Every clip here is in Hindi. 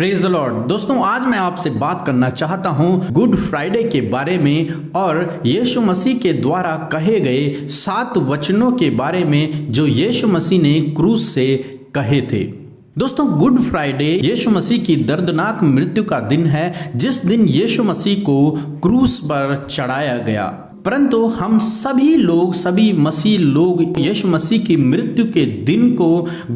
Praise the Lord. दोस्तों, आज मैं आपसे बात करना चाहता हूं गुड फ्राइडे के बारे में और यीशु मसीह के द्वारा कहे गए 7 वचनों के बारे में जो यीशु मसीह ने क्रूस से कहे थे। दोस्तों, गुड फ्राइडे यीशु मसीह की दर्दनाक मृत्यु का दिन है, जिस दिन यीशु मसीह को क्रूस पर चढ़ाया गया। परंतु हम सभी मसीह लोग यीशु मसीह की मृत्यु के दिन को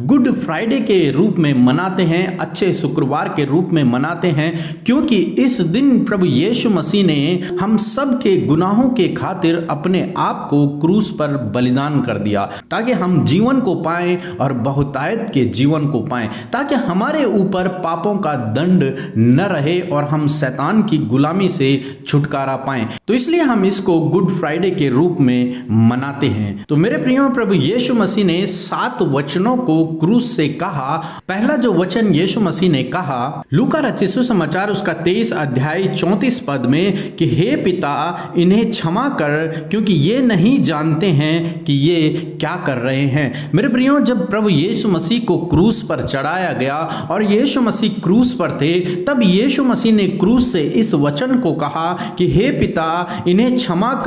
गुड फ्राइडे के रूप में मनाते हैं, अच्छे शुक्रवार के रूप में मनाते हैं, क्योंकि इस दिन प्रभु यीशु मसीह ने हम सब के गुनाहों के खातिर अपने आप को क्रूस पर बलिदान कर दिया, ताकि हम जीवन को पाएं और बहुतायत के जीवन को पाएं, ताकि हमारे ऊपर पापों का दंड न रहे और हम शैतान की गुलामी से छुटकारा पाएं। तो इसलिए हम इसको गुड फ्राइडे के रूप में मनाते हैं। तो मेरे प्रियो, प्रभु यीशु मसीह ने 7 वचनों को क्रूस से कहा। पहला जो वचन यीशु मसीह ने कहा, लूका रचित सुसमाचार उसका 23 अध्याय 34 पद में कि हे पिता, इन्हें क्षमा कर, क्योंकि ये नहीं जानते हैं कि ये क्या कर रहे हैं। मेरे प्रियो, जब प्रभु यीशु मसीह को क्रूस पर चढ़ाया गया और यीशु मसीह क्रूस पर थे, तब यीशु मसीह ने क्रूस से इस वचन को कहा कि हे पिता, इन्हें क्षमा कर,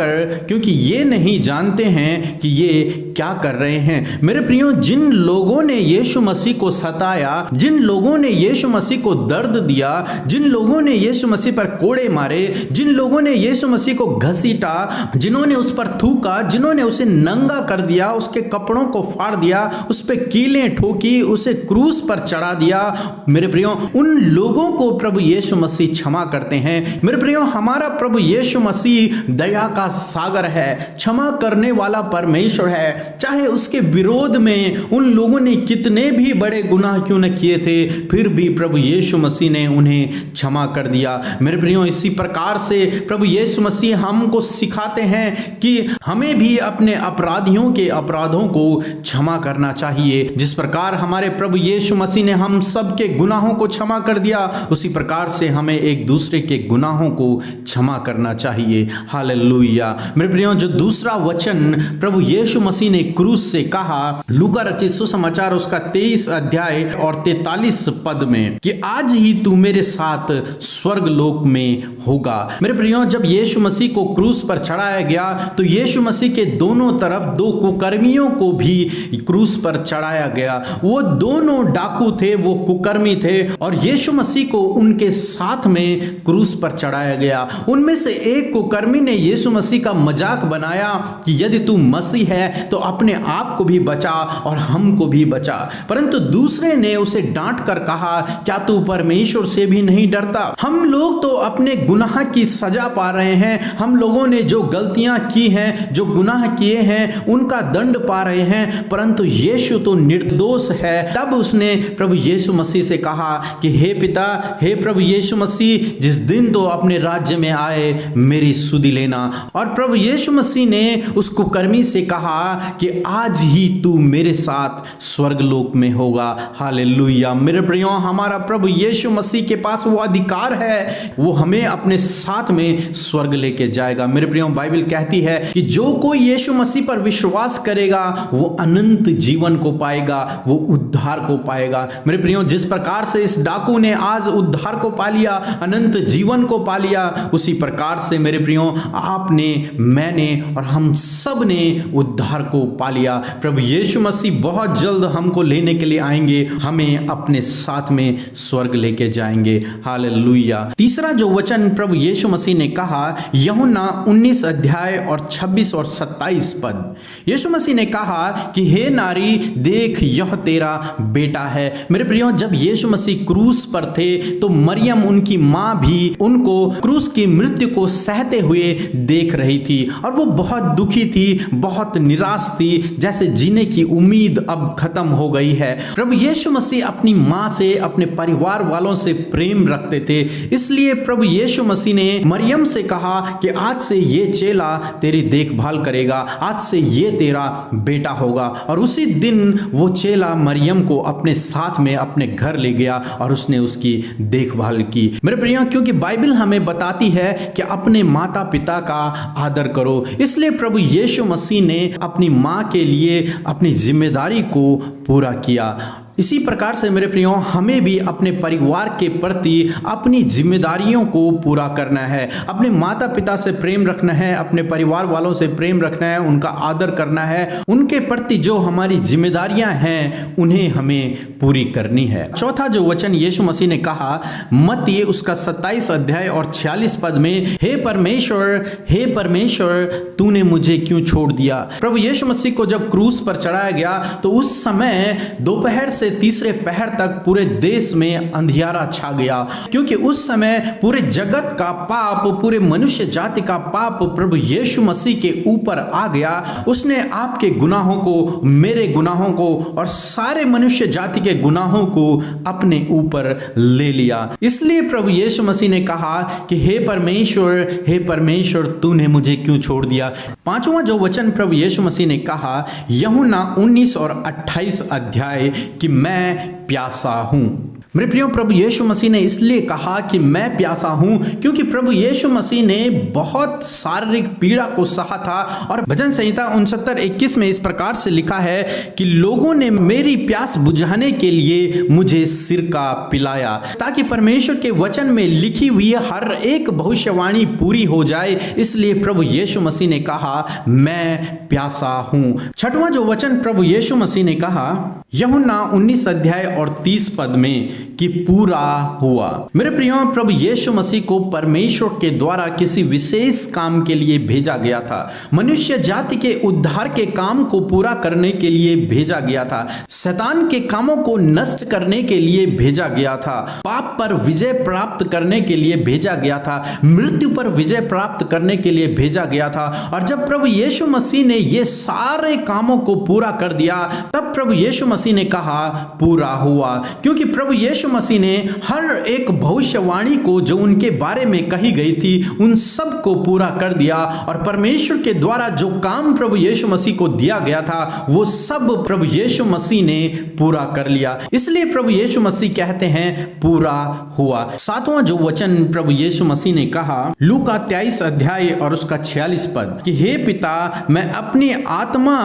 क्योंकि ये नहीं जानते हैं कि ये क्या कर रहे हैं। मेरे प्रियो, जिन लोगों ने यीशु मसीह को सताया, जिन लोगों ने यीशु मसीह को दर्द दिया, जिन लोगों ने यीशु मसीह पर कोड़े मारे, जिन लोगों ने यीशु मसीह को घसीटा, जिन्होंने उस पर थूका, जिन्होंने उसे नंगा कर दिया, उसके कपड़ों को फाड़ दिया, उस पर कीलें ठोकी, उसे क्रूस पर चढ़ा दिया, मेरे प्रियो, उन लोगों को प्रभु यीशु मसीह क्षमा करते हैं। मेरे प्रियो, हमारा प्रभु यीशु मसीह दया का सागर है, क्षमा करने वाला परमेश्वर है। चाहे उसके विरोध में उन लोगों ने कितने भी बड़े गुनाह क्यों न किए थे, फिर भी प्रभु यीशु मसीह ने उन्हें क्षमा कर दिया। मेरे प्रियो, इसी प्रकार से प्रभु यीशु मसीह हमको सिखाते हैं कि हमें भी अपने अपराधियों के अपराधों को क्षमा करना चाहिए। जिस प्रकार हमारे प्रभु यीशु मसीह ने हम सब के गुनाहों को क्षमा कर दिया, उसी प्रकार से हमें एक दूसरे के गुनाहों को क्षमा करना चाहिए। हालेलुया। मेरे प्रियो, जो दूसरा वचन प्रभु यीशु मसीह ने क्रूस से कहा, लूका रचित सुसमाचार उसका 23 अध्याय और 43 पद में कि आज ही तू मेरे साथ स्वर्ग लोक में होगा। मेरे प्रियो, जब यीशु मसीह को क्रूस पर चढ़ाया गया, तो यीशु मसीह के दोनों तरफ 2 कुकर्मियों को भी क्रूस पर चढ़ाया गया। वो दोनों डाकू थे, वो कुकर्मी थे, और यीशु मसीह को उनके साथ में क्रूस पर चढ़ाया गया। उनमें से एक कुकर्मी ने यीशु मसीह का मजाक बनाया कि यदि तू मसीह है तो अपने आप को भी बचा और हमको भी बचा। परंतु दूसरे ने उसे डांट कर कहा, क्या तू परमेश्वर से भी नहीं डरता? हम लोग तो अपने गुनाह की सजा पा रहे हैं, हम लोगों ने जो गलतियां की हैं, जो गुनाह किए हैं, उनका दंड पा रहे हैं, परंतु यीशु तो निर्दोष है। तब उसने प्रभु यीशु मसीह से कहा कि हे पिता, हे प्रभु यीशु मसीह, जिस दिन तो अपने राज्य में आए, मेरी सुधि लेना। और प्रभु यीशु मसीह ने उस कुकर्मी से कहा कि आज ही तू मेरे साथ स्वर्गलोक में होगा। हालेलुया। मेरे प्रियो, हमारा प्रभु यीशु मसीह के पास वो अधिकार है, वो हमें अपने साथ में स्वर्ग लेके जाएगा। मेरे प्रियो, बाइबल कहती है कि जो कोई यीशु मसीह पर विश्वास करेगा, वो अनंत जीवन को पाएगा, वो उद्धार को पाएगा। मेरे प्रियो, जिस प्रकार से इस डाकू ने आज उद्धार को पा लिया, अनंत जीवन को पा लिया, उसी प्रकार से मेरे प्रियो, आपने, मैंने और हम सब ने उद्धार को पा लिया। प्रभु यीशु मसीह बहुत जल्द हमको लेने के लिए आएंगे, हमें अपने साथ में स्वर्ग लेके जाएंगे। हालेलुया। तीसरा जो वचन प्रभु यीशु मसीह ने कहा, यूहन्ना 19 अध्याय और 26 और 27 पद, यीशु मसीह ने कहा कि हे नारी, देख यह तेरा बेटा है। मेरे प्रियो, जब यीशु मसीह क्रूस पर थे, तो मरियम उनकी मां भी उनको क्रूस की मृत्यु को सहते हुए देख रही थी, और वो बहुत दुखी थी, बहुत निराश थी, जैसे जीने की उम्मीद अब खत्म हो गई है। प्रभु यीशु मसीह अपनी मां से, अपने परिवार वालों से प्रेम रखते थे, इसलिए प्रभु यीशु मसीह ने मरियम से कहा कि आज से ये चेला तेरी देखभाल करेगा, आज से ये तेरा बेटा होगा। और उसी दिन वो चेला मरियम को अपने साथ में अपने घर ले गया और उसने उसकी देखभाल की। मेरे प्रियो, क्योंकि बाइबल हमें बताती है कि अपने माता पिता का आदर करो, इसलिए प्रभु यीशु मसीह ने अपनी मां के लिए अपनी जिम्मेदारी को पूरा किया। इसी प्रकार से मेरे प्रियो, हमें भी अपने परिवार के प्रति अपनी जिम्मेदारियों को पूरा करना है। अपने माता पिता से प्रेम रखना है, अपने परिवार वालों से प्रेम रखना है, उनका आदर करना है। उनके प्रति जो हमारी जिम्मेदारियां हैं उन्हें हमें पूरी करनी है। चौथा जो वचन यीशु मसीह ने कहा, मत्ती उसका 27 अध्याय और 46 पद में, हे परमेश्वर तूने मुझे क्यों छोड़ दिया। प्रभु यीशु मसीह को जब क्रूस पर चढ़ाया गया तो उस समय दोपहर से तीसरे पहर तक पूरे देश में अंधियारा छा गया, क्योंकि उस समय पूरे जगत का पाप, पूरे मनुष्य जाति का पाप प्रभु यीशु मसीह के ऊपर आ गया। उसने आपके गुनाहों को, मेरे गुनाहों को और सारे मनुष्य जाति के गुनाहों को अपने ऊपर ले लिया। इसलिए प्रभु यीशु मसीह ने कहा कि हे परमेश्वर तूने मुझे क्यों छोड़ दिया। पांचवा जो वचन प्रभु यीशु मसीह ने कहा, यूहन्ना 19 और 28 अध्याय, कि मैं प्यासा हूं। मेरे प्रियो, प्रभु यीशु मसीह ने इसलिए कहा कि मैं प्यासा हूं क्योंकि प्रभु यीशु मसीह ने बहुत शारीरिक पीड़ा को सहा था। और भजन संहिता 69:21 में इस प्रकार से लिखा है कि लोगों ने मेरी प्यास बुझाने के लिए मुझे सिरका पिलाया, ताकि परमेश्वर के वचन में लिखी हुई हर एक भविष्यवाणी पूरी हो जाए। इसलिए प्रभु यीशु मसीह ने कहा, मैं प्यासा हूं। छठवां जो वचन प्रभु यीशु मसीह ने कहा, यूहन्ना 19 अध्याय और 30 पद में, कि पूरा हुआ। मेरे प्रियो, प्रभु यीशु मसीह को परमेश्वर के द्वारा किसी विशेष काम के लिए भेजा गया था। मनुष्य जाति के उद्धार के काम को पूरा करने के लिए भेजा गया था। शैतान के कामों को नष्ट करने के लिए भेजा गया था। पाप पर विजय प्राप्त करने के लिए भेजा गया था। मृत्यु पर विजय प्राप्त करने के लिए भेजा गया था। और जब प्रभु यीशु मसीह ने ये सारे कामों को पूरा कर दिया, तब प्रभु यीशु मसीह ने कहा, पूरा हुआ। क्योंकि प्रभु यीशु मसीह ने हर एक भविष्यवाणी को जो उनके बारे में कही गई थी उन सब को पूरा कर दिया। और परमेश्वर के द्वारा जो काम प्रभु यीशु मसीह को दिया गया था वो सब प्रभु यीशु मसीह ने पूरा कर लिया। इसलिए प्रभु यीशु मसीह कहते हैं, पूरा हुआ। सातवां जो वचन प्रभु यीशु मसीह ने कहा, लूका 23 अध्याय और उसका 46 पद, कि हे पिता, मैं अपनी आत्मा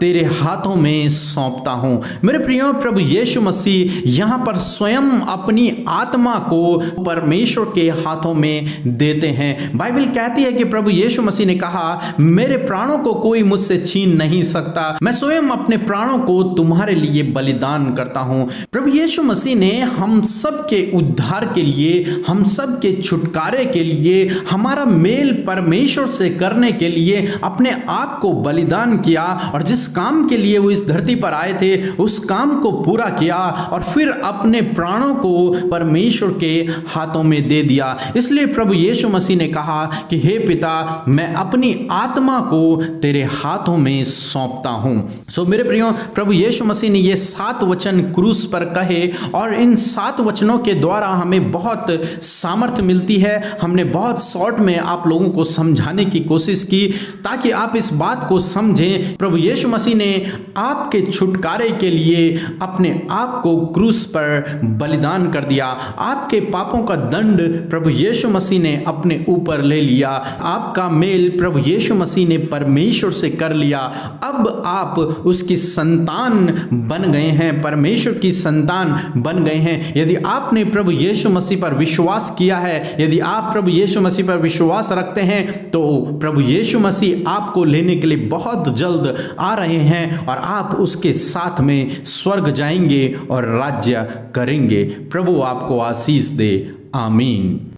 तेरे हाथों में सौंपता हूं। मेरे प्रियो, प्रभु यीशु मसीह यहां पर स्वयं अपनी आत्मा को परमेश्वर के हाथों में देते हैं। बाइबल कहती है कि प्रभु यीशु मसीह ने कहा, मेरे प्राणों को कोई मुझसे छीन नहीं सकता, मैं स्वयं अपने प्राणों को तुम्हारे लिए बलिदान करता हूं। प्रभु यीशु मसीह ने हम सब के उद्धार के लिए, हम सब के छुटकारे के लिए, हमारा मेल परमेश्वर से करने के लिए अपने आप को बलिदान किया। और जिस काम के लिए वो इस धरती पर आए थे उस काम को पूरा किया और फिर अपने प्राणों को परमेश्वर के हाथों में दे दिया। इसलिए प्रभु यीशु मसीह ने कहा कि हे पिता, मैं अपनी आत्मा को तेरे हाथों में सौंपता हूं। सो मेरे प्रियो, प्रभु यीशु मसीह ने ये 7 वचन क्रूस पर कहे और इन 7 वचनों के द्वारा हमें बहुत सामर्थ्य मिलती है। हमने बहुत शॉर्ट में आप लोगों को समझाने की कोशिश की ताकि आप इस बात को समझें। प्रभु यीशु मसीह ने आपके छुटकारे के लिए अपने आप को क्रूस पर बलिदान कर दिया। आपके पापों का दंड प्रभु यीशु मसीह ने अपने ऊपर ले लिया। आपका मेल प्रभु यीशु मसीह ने परमेश्वर से कर लिया। अब आप उसकी संतान बन गए हैं, परमेश्वर की संतान बन गए हैं। यदि आपने प्रभु यीशु मसीह पर विश्वास किया है, यदि आप प्रभु यीशु मसीह पर विश्वास रखते हैं, तो प्रभु यीशु मसीह आपको लेने के लिए बहुत जल्द आ रहे हैं और आप उसके साथ में स्वर्ग जाएंगे और राज्य करेंगे। प्रभु आपको आशीष दे। आमीन।